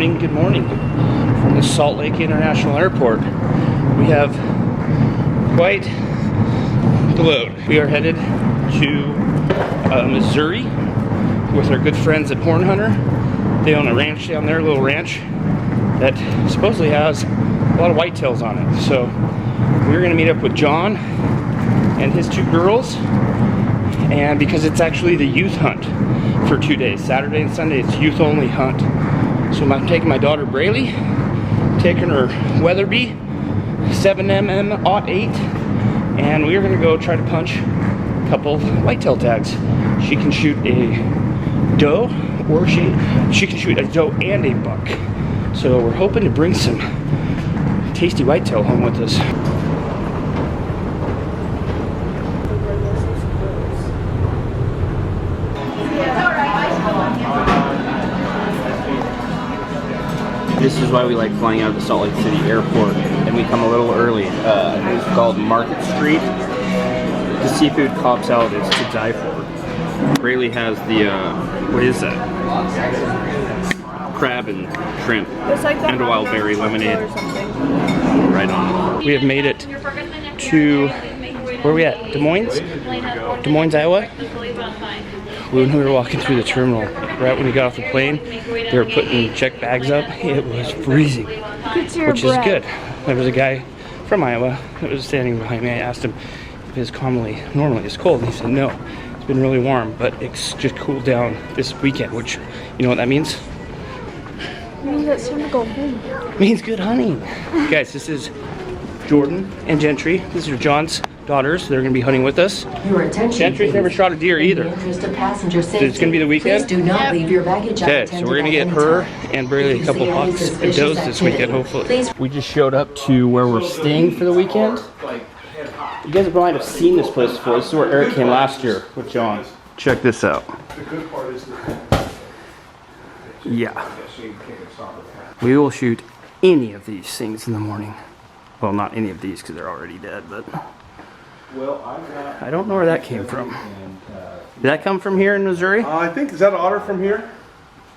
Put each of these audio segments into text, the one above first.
morning, from the Salt Lake International Airport. We have quite the load. We are headed to Missouri with our good friends at Horn Hunter. They own a ranch down there, a little ranch that supposedly has a lot of whitetails on it. So we're going to meet up with John and his two girls, and because it's actually the youth hunt for 2 days, Saturday and Sunday, it's youth only hunt. So I'm taking my daughter Braylee, taking her Weatherby 7mm .08, and we're going to go try to punch a couple whitetail tags. She can shoot a doe, or she can shoot a doe and a buck. So we're hoping to bring some tasty whitetail home with us. This is why we like flying out of the Salt Lake City airport, and we come a little early. It's called Market Street. The seafood Cobb salad is to die for. Braylee has the, what is that? Crab and shrimp, like and a wild berry lemonade. Right on. We have made it to, where are we at? Des Moines, Iowa? When we were walking through the terminal, right when we got off the plane, they were putting check bags up. It was freezing, which is good. There was a guy from Iowa that was standing behind me. I asked him if it's normally it's cold, and he said no. It's been really warm, but it's just cooled down this weekend, which, you know what that means? It means it's time to go home. It means good hunting. Guys, this is Jordan and Gentry. These are John's daughters. They're going to be hunting with us. Your attention, Gentry's never shot a deer either. It's going to be the weekend. Please do not leave your baggage. Okay, so we're going to get her and Braylee a couple bucks and does this weekend, hopefully. We just showed up to where we're staying for the weekend. You guys might have seen this place before. This is where Eric came last year with John. Check this out. Yeah. We will shoot any of these things in the morning. Well, not any of these because they're already dead, but I don't know where that came from. Did that come from here in Missouri? I think, is that otter from here?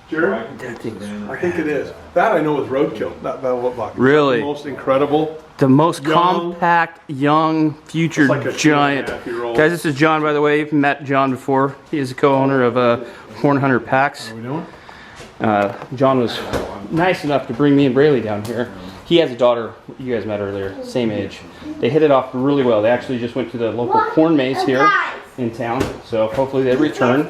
Jerry? I think it is. That I know is roadkill. That buck. Really? The most incredible. The most compact, young, future like giant. Guys, this is John, by the way. You've met John before. He is a co-owner of Horn Hunter Packs. How are we doing? John was nice enough to bring me and Braylee down here. He has a daughter, you guys met earlier, same age. They hit it off really well. They actually just went to the local corn maze here in town, so hopefully they return.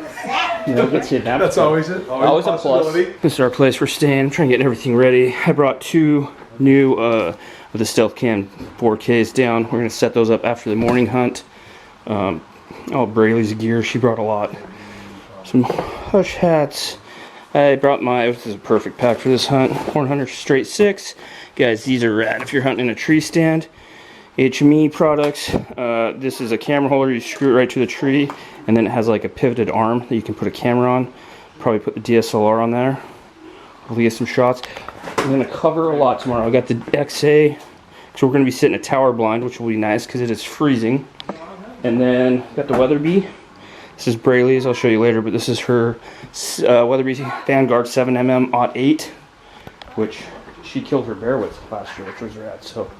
You know, get kidnapped. That's always it. Always a plus. This is our place we're staying. I'm trying to get everything ready. I brought two new of the Stealth Cam 4Ks down. We're going to set those up after the morning hunt. Oh, Braylee's gear, she brought a lot. Some Hush hats. I brought this is a perfect pack for this hunt. Horn Hunter Straight 6. Guys, these are rad if you're hunting in a tree stand. HME products. This is a camera holder. You screw it right to the tree, and then it has like a pivoted arm that you can put a camera on. Probably put the DSLR on there. We'll get some shots. I'm going to cover a lot tomorrow. I got the XA, so we're going to be sitting a tower blind, which will be nice because it is freezing. And then got the Weatherby. This is Braylee's. I'll show you later, but this is her Weatherby Vanguard 7mm .08, which she killed her bear with last year, which was rad. So.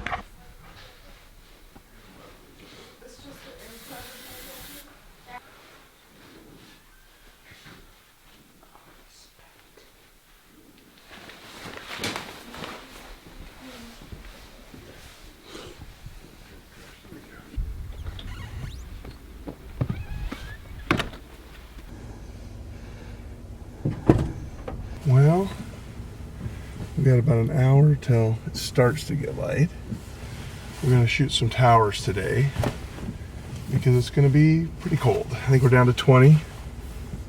Well, we got about an hour till it starts to get light. We're going to shoot some towers today because it's going to be pretty cold. I think we're down to 20.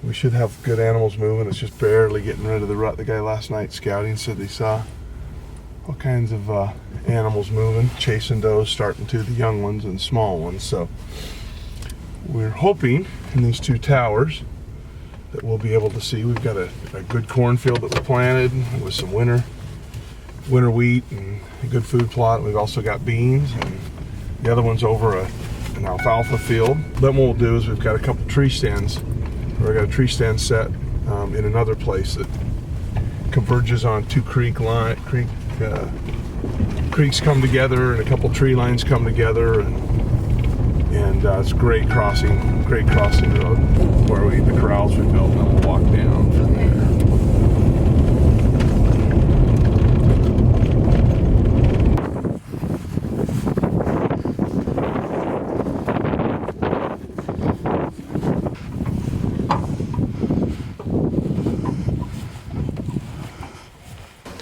We should have good animals moving. It's just barely getting rid of the rut. The guy last night scouting said they saw all kinds of animals moving, chasing does, starting to the young ones and small ones. So we're hoping in these two towers that we'll be able to see. We've got a good cornfield that we planted with some winter wheat and a good food plot. We've also got beans, and the other one's over an alfalfa field. Then what we'll do is we've got a couple tree stands, or I got a tree stand set in another place that converges on two creeks come together, and a couple tree lines come together, and it's great crossing road where the corrals we built, and then we'll walk down from there.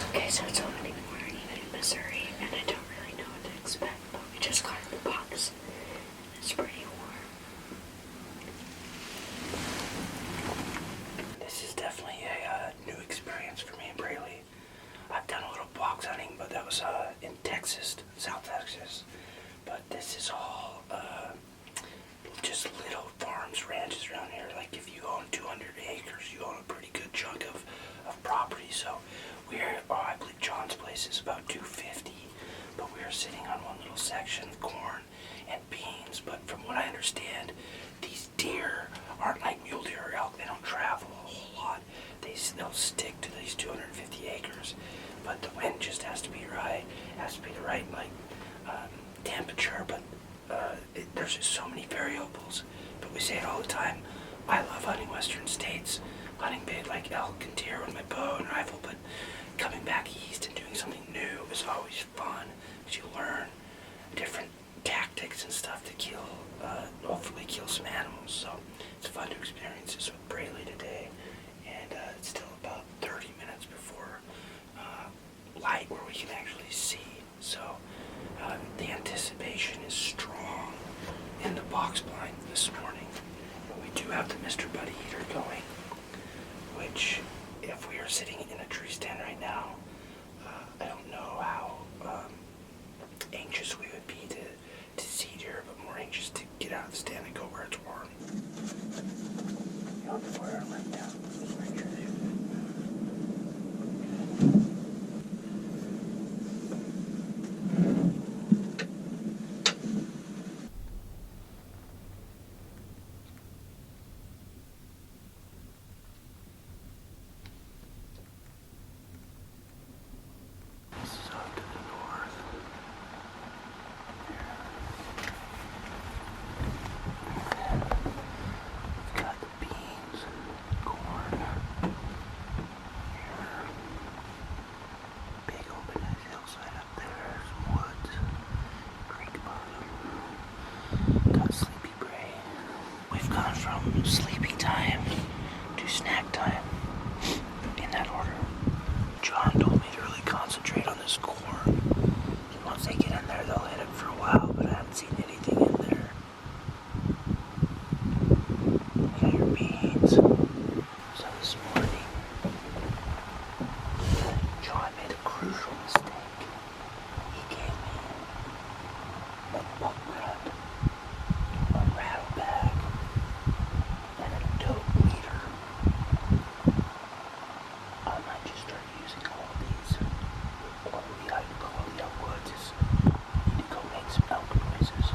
Okay, so it's already morning in Missouri, and I don't really know what to expect, but we just got in the box, and it's pretty warm. This is definitely a new experience for me and Braylee. I've done a little box hunting, but that was in Texas, South Texas. But this is all just little farms, ranches around here. Like if you own 200 acres, you own a pretty good chunk of property. So I believe John's place is about 250, but we are sitting on one little section, corn and beans. But from what I understand, these deer aren't like mule deer or elk. They don't travel a whole lot. They'll stick to these 250 acres, but the wind just has to be right. It has to be the right temperature. But there's just so many variables. But we say it all the time. I love hunting western states, hunting big like elk and deer with my bow and rifle. But coming back east and doing something new is always fun, because you learn different tactics and stuff to hopefully kill some animals. So it's fun to experience this with Braylee today, and it's still about 30 minutes before light where we can actually see. So the anticipation is strong in the box blind this morning. But we do have the Mr. Buddy Eater going, which if we are sitting in a tree stand right now, I don't know how anxious we would be to see deer, but more anxious to get out of the stand and go where it's warm. You on the fire right now? Just make sure you sleepy time to snack time, in that order. John told me to really concentrate on this corn. Once they get in there, they'll hit it for a while, but I haven't seen anything in there. You got your beans. So this morning, John made a crucial mistake. He gave me a buck rod, a rattle bag, and a dope meter. I might just start using all of these. Quality out woods is need to go make some elk noises.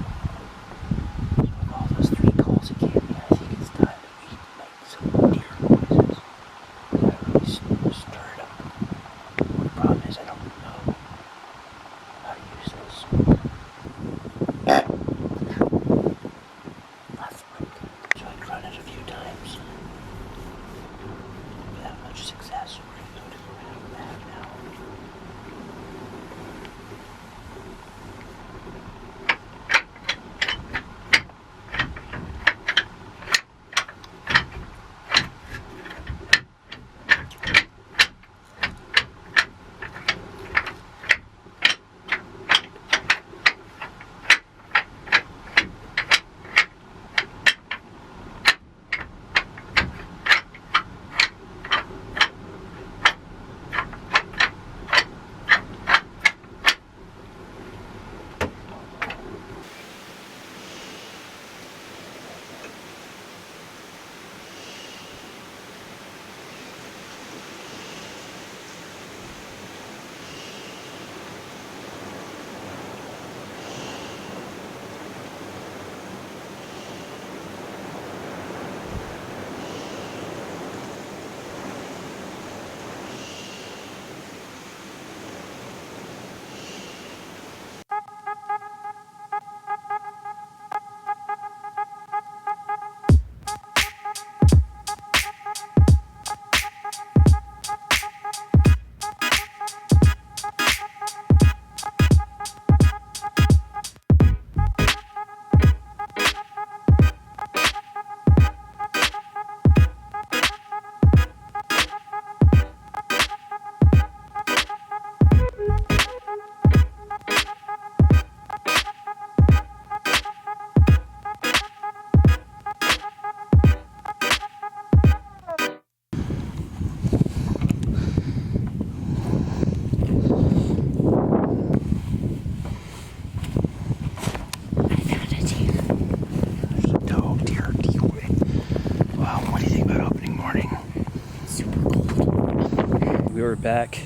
we're back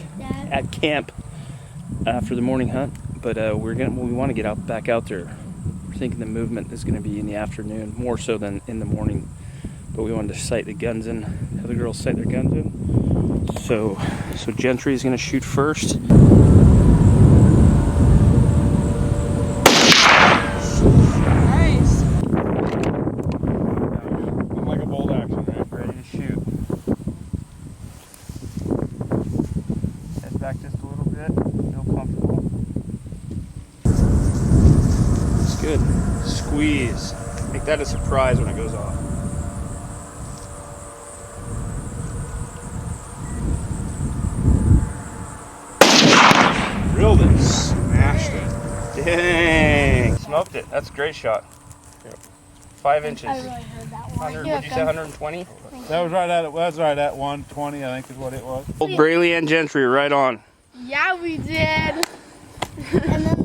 at camp after the morning hunt, but we want to get back out there. We're thinking the movement is going to be in the afternoon, more so than in the morning. But we wanted to sight the guns in, have the girls sight their guns in. So Gentry is going to shoot first. Nice. Like a bolt action, right? Ready to shoot. Head back just a little bit. Feel comfortable. It's good. Squeeze. Make that a surprise when it goes off. Drilled it. Smashed it. Dang. Smoked it. That's a great shot. Yep. 5 inches. I really heard that one. 100, would you say 120? That was right at 120, I think is what it was. Old Brayley and Gentry right on. Yeah, we did.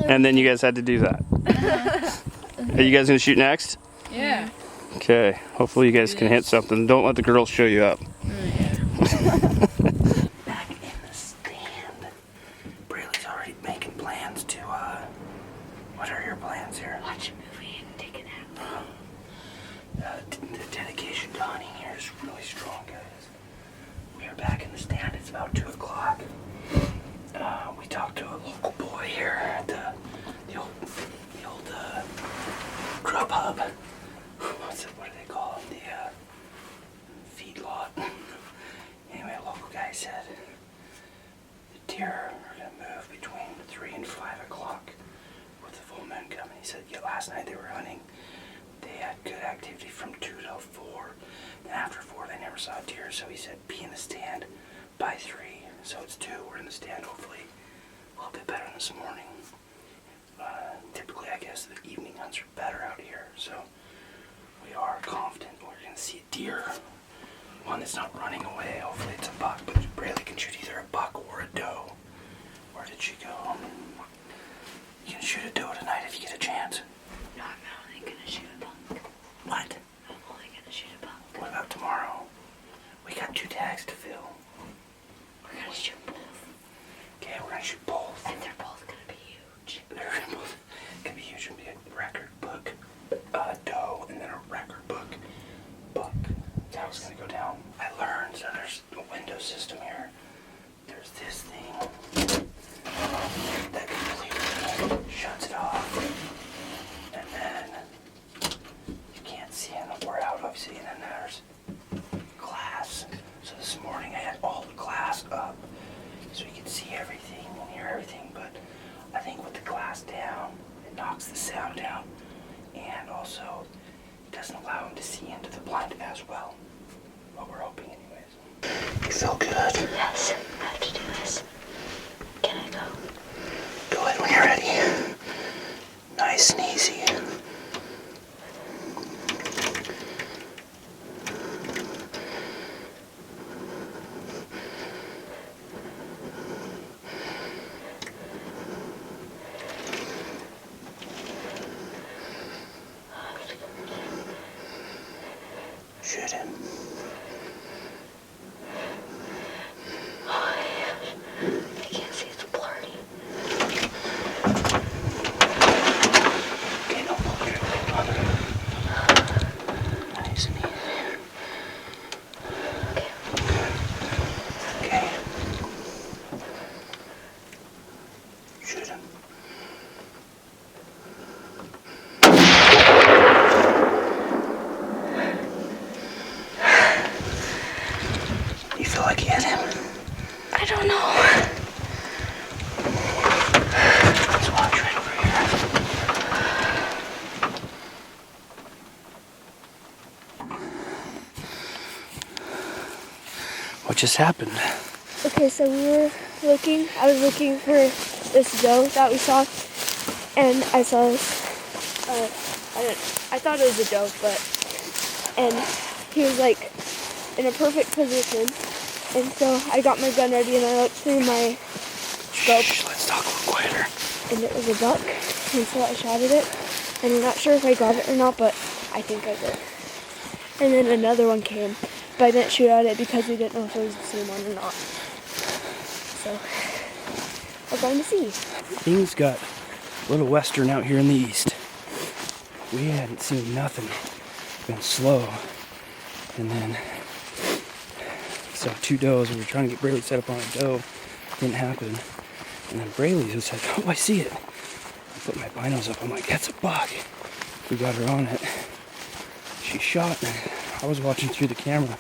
And then you guys had to do that. Are you guys going to shoot next? Yeah. Okay. Hopefully you guys can hit something. Don't let the girls show you up. Back in the stand. Brayley's already making plans to, what are your plans here? Watch a movie and take a nap. The dedication to hunting here is really strong, guys. We are back in the stand. It's about 2 o'clock. We talked to a local boy here at the old grub hub. What do they call it? The feedlot. Anyway, a local guy said the deer are going to move between 3 and 5 o'clock with the full moon coming. He said, yeah, last night they were hunting. They had good activity from 2 till 4. Then after 4, they never saw a deer. So he said, be in the stand by 3. So it's 2. We're in the stand, hopefully a little bit better than this morning. Typically, I guess the evening hunts are better out here. So we are confident we're going to see a deer. One that's not running away. Hopefully it's a buck. But Brayley can shoot either a buck or a doe. Where did she go? You can shoot a doe tonight if you get a chance. No, I'm only gonna shoot a buck. What? I'm only gonna shoot a buck. What about tomorrow? We got 2 tags to fill. We're gonna shoot both. Okay, we're gonna shoot both. And they're both gonna be huge. They're both gonna be huge. It'll be a record book doe and then a record book buck. That was gonna go down. I learned that there's a window system here. There's this thing that completely shuts it off. And then you can't see in the we're out, obviously, and then there's glass. So this morning I had all the glass up so you could see everything and hear everything, but I think with the glass down, it knocks the sound down, and also it doesn't allow him to see into the blind as well. What we're hoping anyways. You feel good? Yes, I have to do this. Can I go? Go ahead when you're ready. Nice and easy. Shoot him. I can't see, it's blurry. Okay, don't pull your leg on. Nice and easy. Okay. Shoot him. You feel like you hit him? I don't know. Let's watch right over here. What just happened? Okay, so I was looking for this doe that we saw, and I saw this, I thought it was a doe, and he was like in a perfect position, and so I got my gun ready and I looked through my scope. Shh, let's talk a little quieter. And it was a buck, and so I shot at it, and I'm not sure if I got it or not, but I think I did. And then another one came, but I didn't shoot at it because we didn't know if it was the same one or not. So we're going to see. Things got a little western out here in the east. We hadn't seen nothing. Been slow. And then saw 2 does. We were trying to get Braylee set up on a doe. Didn't happen. And then Braylee was like, oh, I see it. I put my binos up. I'm like, that's a buck. We got her on it. She shot, and I was watching through the camera.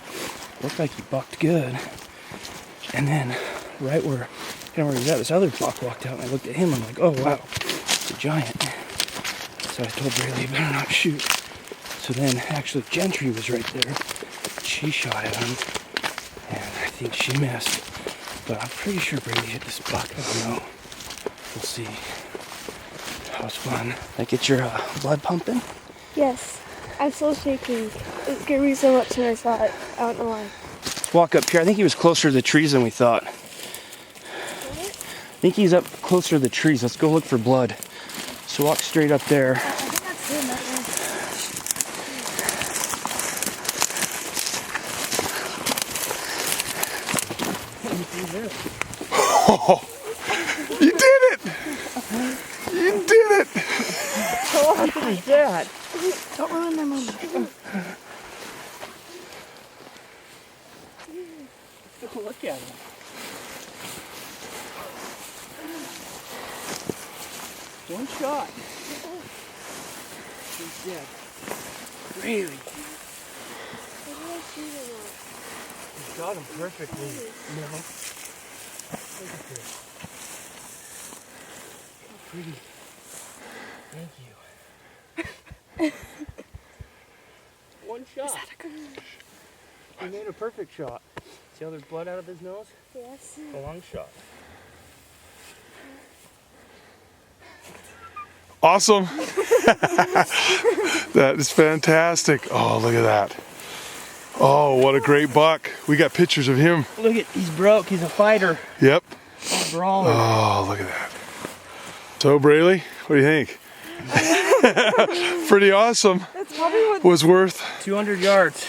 Looked like he bucked good. And then right where he was at, this other buck walked out, and I looked at him. I'm like, oh wow, it's a giant. So I told Braylee, you better not shoot. So then actually Gentry was right there. She shot at him, and I think she missed. But I'm pretty sure Braylee hit this buck. I don't know. We'll see. That was fun. That get your blood pumping? Yes, I'm still shaking. It scared me so much when I saw it. I don't know why. Let's walk up here. I think he was closer to the trees than we thought. I think he's up closer to the trees. Let's go look for blood. So walk straight up there. I think that's him, that Oh, you did it! You did it! Oh my dad. Don't ruin their moment. Go look at him. One shot. He's dead. Really? You got him perfectly. No. Look at this. How pretty. Thank you. One shot. He made a perfect shot. See how there's blood out of his nose? Yes. A long shot. Awesome. That is fantastic. Oh, look at that. Oh, what a great buck. We got pictures of him. Look at, he's broke. He's a fighter. Yep. He's a brawler. Oh, look at that. So, Braylee, what do you think? Pretty awesome. That's probably what. Was worth 200 yards.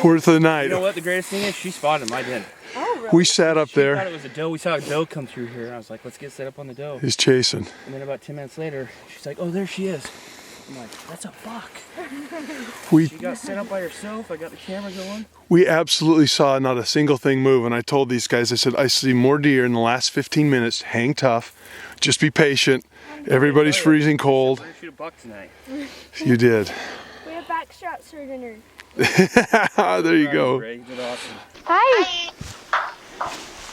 worth the night. You know what the greatest thing is? She spotted him. I didn't. Oh, really? We sat up She thought there. it was a doe. We saw a doe come through here. And I was like, let's get set up on the doe. He's chasing. And then about 10 minutes later, she's like, oh, there she is. I'm like, that's a buck. We She got set up by herself. I got the camera going. we absolutely saw not a single thing move. And I told these guys, I said, I see more deer in the last 15 minutes. Hang tough. Just be patient. Everybody's freezing cold. We're gonna shoot a buck tonight. You did. We have backstraps for dinner. There you go. Ray, you did awesome. Hi.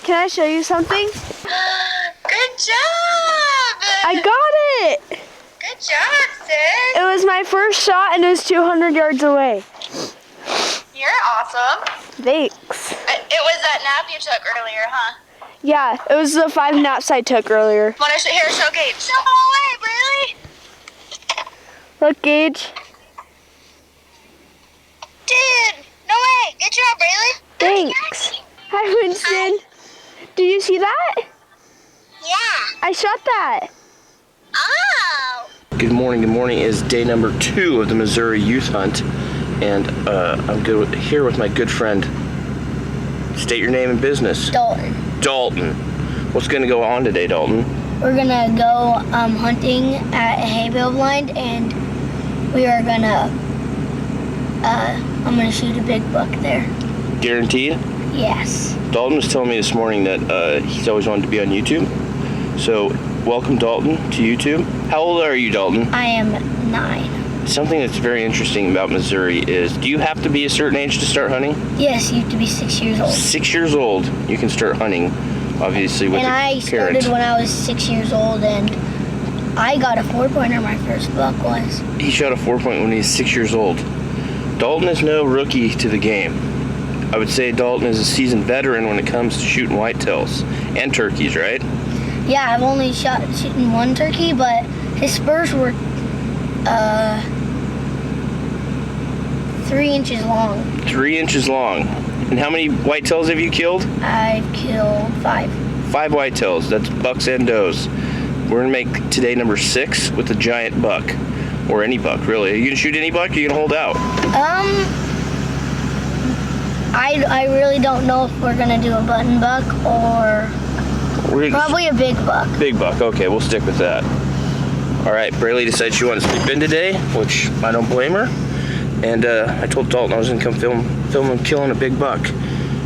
Can I show you something? Good job! I got it. Good job, sis. It was my first shot and it was 200 yards away. You're awesome. Thanks. It was that nap you took earlier, huh? Yeah, it was the 5 naps I took earlier. Want to show Gage? No way, really? Look, Gage. Dude, no way. Good job, Braylee. Thanks. Hi, Winston. Do you see that? Yeah. I shot that. Oh. Good morning. Good morning. Is day number 2 of the Missouri Youth Hunt. And I'm here with my good friend. State your name and business. Dalton. Dalton. What's going to go on today, Dalton? We're gonna go hunting at a hay bale blind, and we are gonna. I'm gonna shoot a big buck there. Guaranteed? Yes. Dalton was telling me this morning that he's always wanted to be on YouTube. So, welcome, Dalton, to YouTube. How old are you, Dalton? I am 9. Something that's very interesting about Missouri is, do you have to be a certain age to start hunting? Yes, you have to be 6 years old. 6 years old, you can start hunting, obviously, with And your I parent. started when I was 6 years old, and I got a 4-pointer. My first buck was. He shot a 4-point when he was 6 years old. Dalton is no rookie to the game. I would say Dalton is a seasoned veteran when it comes to shooting whitetails and turkeys, right? Yeah, I've only shooting 1 turkey, but his spurs were 3 inches long. 3 inches long. And how many whitetails have you killed? I've killed 5. 5 whitetails. That's bucks and does. We're gonna make today number 6 with a giant buck, or any buck, really. Are you gonna shoot any buck? Or are you gonna hold out? I really don't know if we're gonna do a button buck or We're gonna Probably a big buck. big buck. Okay, we'll stick with that. All right, Braylee decided she wanted to sleep in today, which I don't blame her. And I told Dalton I was gonna come film him killing a big buck.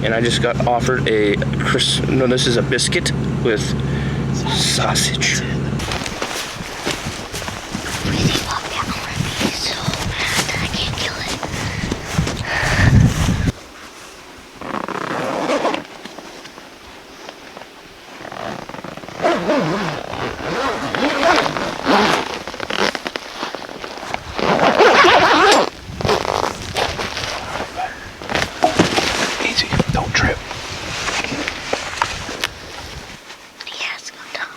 And I just got offered a this is a biscuit with sausage. Easy, don't trip. Yes, go down.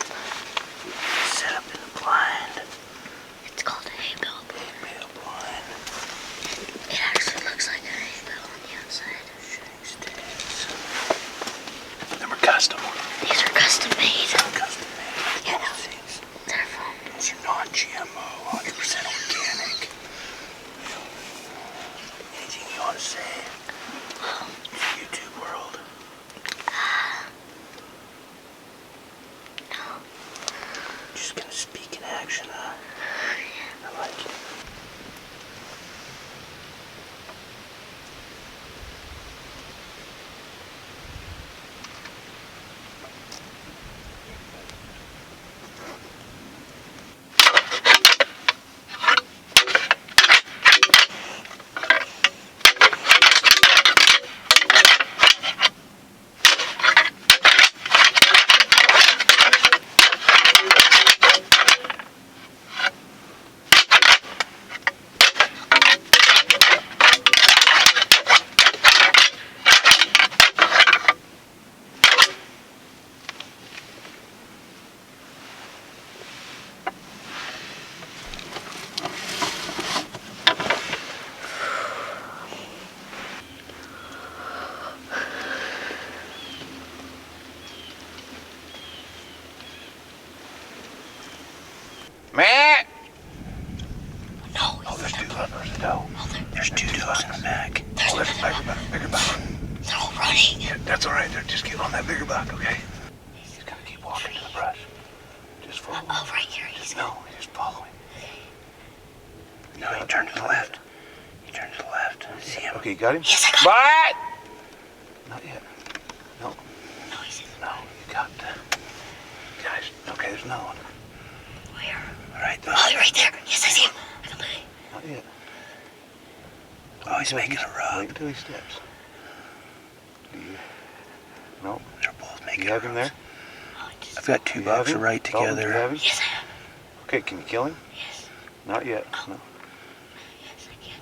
Set up in the blind. It's called a hay bale. Bale blind. It actually looks like a hay bale on the outside. Them are custom. These are custom made. Custom made. Yeah. They're from. Those are non-GMO, 100% organic. Anything you want to say? YouTube world. Just gonna speak in action, huh? I like it. Matt! No. Oh, there's two leopards. No. There's two dogs in the back. There's Oh, there's a bigger buck. Bigger buck. They're all running. Yeah, that's all right. Just get on that bigger buck, okay? He's gonna keep walking to the brush. Just follow him. Oh, right here. He's No, just follow him. No, he turned to the left. He turned to the left. See him? Okay, you got him? Yes, I got What? Not yet. No, No, he's in no, you got guys. Okay, there's another one. where? All right, Oh, they're right there. Yes, I see him. I can play. Not yet. oh, he's making a rub. Wait until he steps. Do you? No. They're both making You have a him rub. there? Oh, just, I've got two You have bucks him? right Dalton, do you together. have him? yes, I have. Okay, can you kill him? Yes. Not yet. No. Yes, I can.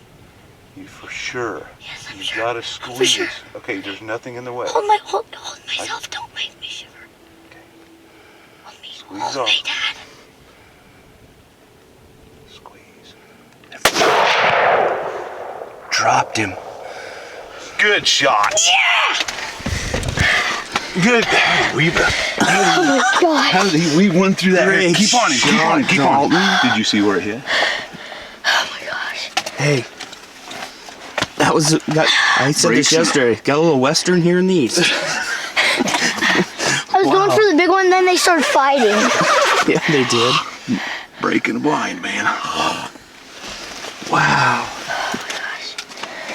You for sure. Yes, I'm You sure. gotta I'm for squeeze. sure. Okay, there's nothing in the way. Hold myself. Don't make me shiver. Okay. Hold me. Squeeze Hold off. me, Dad. Squeeze. Dropped him. Good shot. Yeah! Good. Oh my God. How did we went through that? Great Keep on him. Keep on him. Keep on him. Did you see where it hit? Oh my gosh. Hey. That was, I said Great this shot. yesterday. Got a little western here in the east. I was going for the big one, then they started fighting. Yeah, they did. Breaking the blind, man. Wow.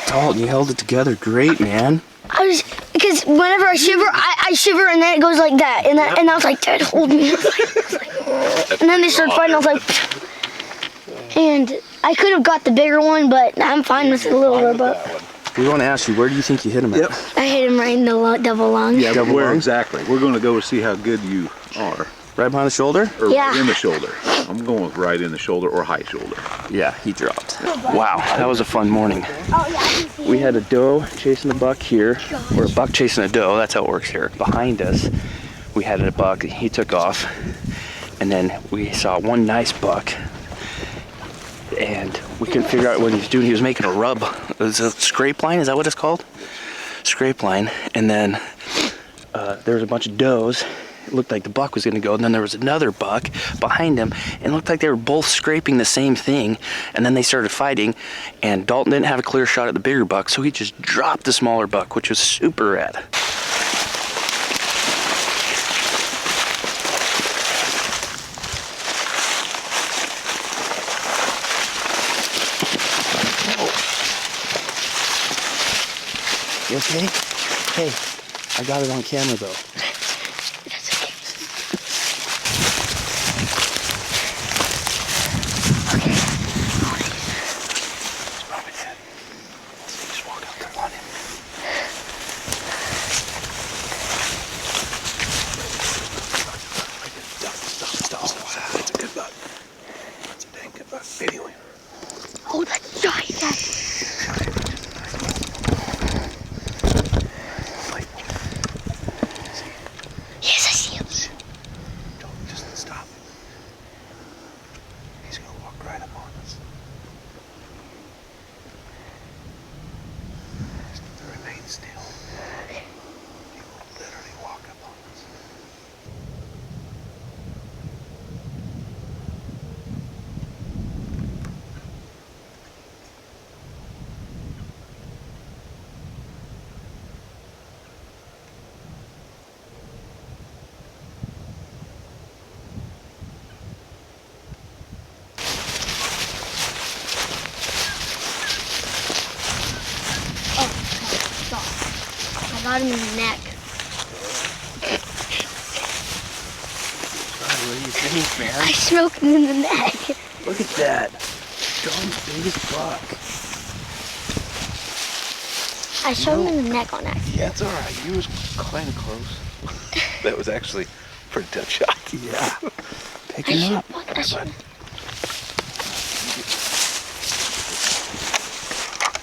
Dalton, you held it together great, man. I was, because whenever I shiver, I shiver and then it goes like that. And I was like, Dad, hold me. And then they started fighting, I was like, and I could have got the bigger one, but I'm fine with the little robot. We want to ask you, where do you think you hit him at? Yep. I hit him right in the double lung. Yeah, Double where lung? exactly? We're going to go see how good you are. Right behind the shoulder? Or Yeah. right in the shoulder. I'm going with right in the shoulder or high shoulder. Yeah, he dropped. Wow, that was a fun morning. Oh, yeah, I can see We had a doe chasing a buck here, or a buck chasing a doe, that's how it works here. Behind us, we had a buck, he took off, and then we saw one nice buck, and we couldn't figure out what he was doing. He was making a rub. It was a scrape line, is that what it's called? Scrape line, and then there was a bunch of does. It looked like the buck was gonna go, and then there was another buck behind him, and it looked like they were both scraping the same thing, and then they started fighting, and Dalton didn't have a clear shot at the bigger buck, so he just dropped the smaller buck, which was super rad. You okay? Hey, I got it on camera though. That's okay. He's probably dead. Just walk up there on him. Stop. Wow, that's a good buck. That's a dang good buck. Video him. Oh, that's giant. Yes, I see him. Don't just stop. He's gonna walk right up on us. Just remain still. He will literally walk up on us. I got him in the neck. What do you think, man? I smoked him in the neck. Look at that. John's biggest buck. I shot him in the neck on accident. Yeah, it's all right. He was kind of close. That was actually a pretty tough shot. Yeah. Pick I him should up. I should.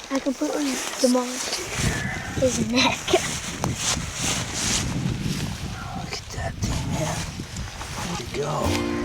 I completely demolished his neck. Look at that thing, man. Way to go.